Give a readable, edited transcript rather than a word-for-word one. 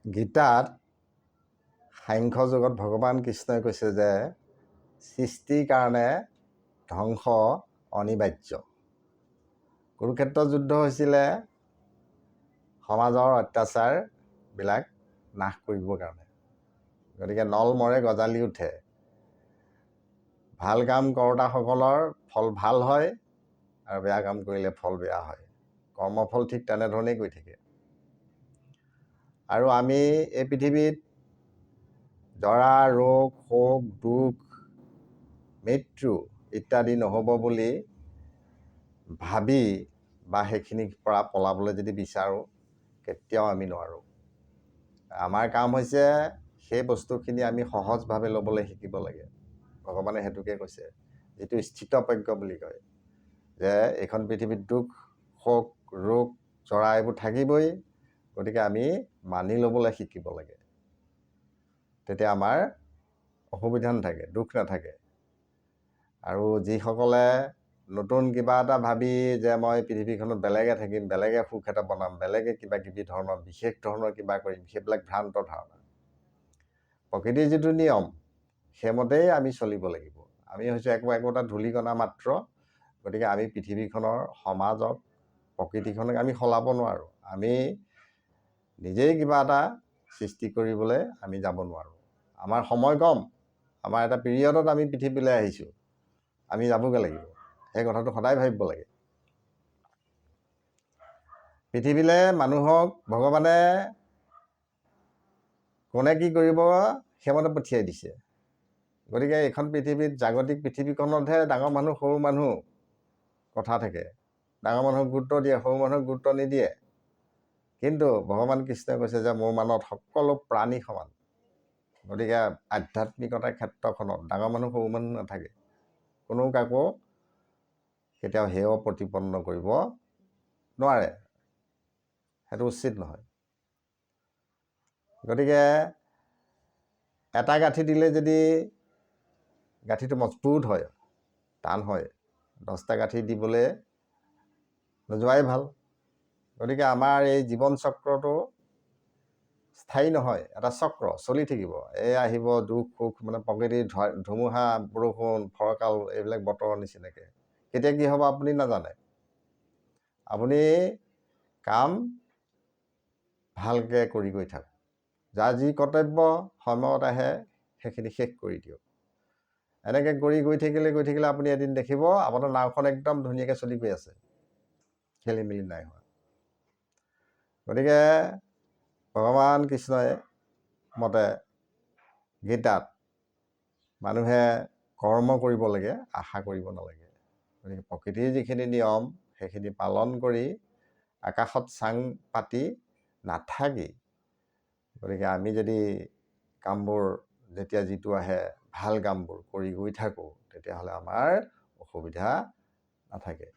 গীতাত সাংখ্য যুগত ভগৱান কৃষ্ণই কৈছে যে সৃষ্টিৰ কাৰণে ধ্বংস অনিবাৰ্য। কুৰুক্ষেত্ৰ যুদ্ধ হৈছিলে সমাজৰ অত্যাচাৰবিলাক নাশ কৰিবৰ কাৰণে। গতিকে নল মৰে গজালি উঠে। ভাল কাম কৰোঁতাসকলৰ ফল ভাল হয় আৰু বেয়া কাম কৰিলে ফল বেয়া হয়। কৰ্মফল ঠিক তেনেধৰণেই গৈ থাকে। আৰু আমি এই পৃথিৱীত জৰা ৰোগ শোক দুখ মৃত্যু ইত্যাদি নহ'ব বুলি ভাবি বা সেইখিনিৰ পৰা পলাবলৈ যদি বিচাৰোঁ, কেতিয়াও আমি নোৱাৰোঁ। আমাৰ কাম হৈছে সেই বস্তুখিনি আমি সহজভাৱে ল'বলৈ শিকিব লাগে। ভগৱানে সেইটোকে কৈছে, যিটো স্থিতপ্ৰজ্ঞ বুলি কয়, যে এইখন পৃথিৱীত দুখ শোক ৰোগ জৰা এইবোৰ থাকিবই। গতিকে আমি মানি ল'বলৈ শিকিব লাগে। তেতিয়া আমাৰ অসুবিধা নাথাকে, দুখ নাথাকে। আৰু যিসকলে নতুন কিবা এটা ভাবি যে মই পৃথিৱীখনত বেলেগে থাকিম, বেলেগে সুখ এটা বনাম, বেলেগে কিবা কিবি ধৰণৰ বিশেষ ধৰণৰ কিবা কৰিম, সেইবিলাক ভ্ৰান্ত ধাৰণা। প্ৰকৃতিৰ যিটো নিয়ম সেইমতেই আমি চলিব লাগিব। আমি হৈছোঁ একোটা ধূলিকণা মাত্ৰ। গতিকে আমি পৃথিৱীখনৰ সমাজক প্ৰকৃতিখনক আমি সলাব নোৱাৰোঁ। আমি নিজেই কিবা এটা সৃষ্টি কৰিবলৈ আমি যাব নোৱাৰোঁ। আমাৰ সময় কম। আমাৰ এটা পিৰিয়ডত আমি পৃথিৱীলৈ আহিছোঁ, আমি যাবগৈ লাগিব। সেই কথাটো সদায় ভাবিব লাগে। পৃথিৱীলৈ মানুহক ভগৱানে কোনে কি কৰিব সেইমতে পঠিয়াই দিছে। গতিকে এইখন পৃথিৱীত জাগতিক পৃথিৱীখনতহে ডাঙৰ মানুহ সৰু মানুহ কথা থাকে। ডাঙৰ মানুহক গুৰুত্ব দিয়ে, সৰু মানুহক গুৰুত্ব নিদিয়ে। কিন্তু ভগৱান কৃষ্ণই কৈছে যে মোৰ মানত সকলো প্ৰাণী সমান। গতিকে আধ্যাত্মিকতাৰ ক্ষেত্ৰখনত ডাঙৰ মানুহ সৰু মানুহ নাথাকে। কোনো কাকো কেতিয়াও হেয় প্ৰতিপন্ন কৰিব নোৱাৰে। সেইটো উচিত নহয়। গতিকে এটা গাঁঠি দিলে যদি গাঁঠিটো মজবুত হয়, টান হয়, 10টা গাঁঠি দিবলৈ নোযোৱাই ভাল। গতিকে আমাৰ এই জীৱন চক্ৰটো স্থায়ী নহয়, এটা চক্ৰ চলি থাকিব। এই আহিব দুখ সুখ, মানে প্ৰকৃতিৰ ধুমুহা বৰষুণ ফৰকাল এইবিলাক বতৰৰ নিচিনাকৈ। কেতিয়া কি হ'ব আপুনি নাজানে। আপুনি কাম ভালকৈ কৰি গৈ থাকক। যাৰ যি কৰ্তব্য সময়ত আহে সেইখিনি শেষ কৰি দিয়ক। এনেকৈ কৰি গৈ থাকিলে আপুনি এদিন দেখিব আপোনাৰ নাওখন একদম ধুনীয়াকৈ চলি গৈ আছে, খেলি মেলি নাই হোৱা। গতিকে ভগৱান কৃষ্ণই মতে গীতাত মানুহে কৰ্ম কৰিব লাগে, আশা কৰিব নালাগে। গতিকে প্ৰকৃতিৰ যিখিনি নিয়ম সেইখিনি পালন কৰি আকাশত চাং পাতি নাথাকি, গতিকে আমি যদি কামবোৰ যেতিয়া যিটো আহে ভাল কামবোৰ কৰি গৈ থাকোঁ, তেতিয়াহ'লে আমাৰ অসুবিধা নাথাকে।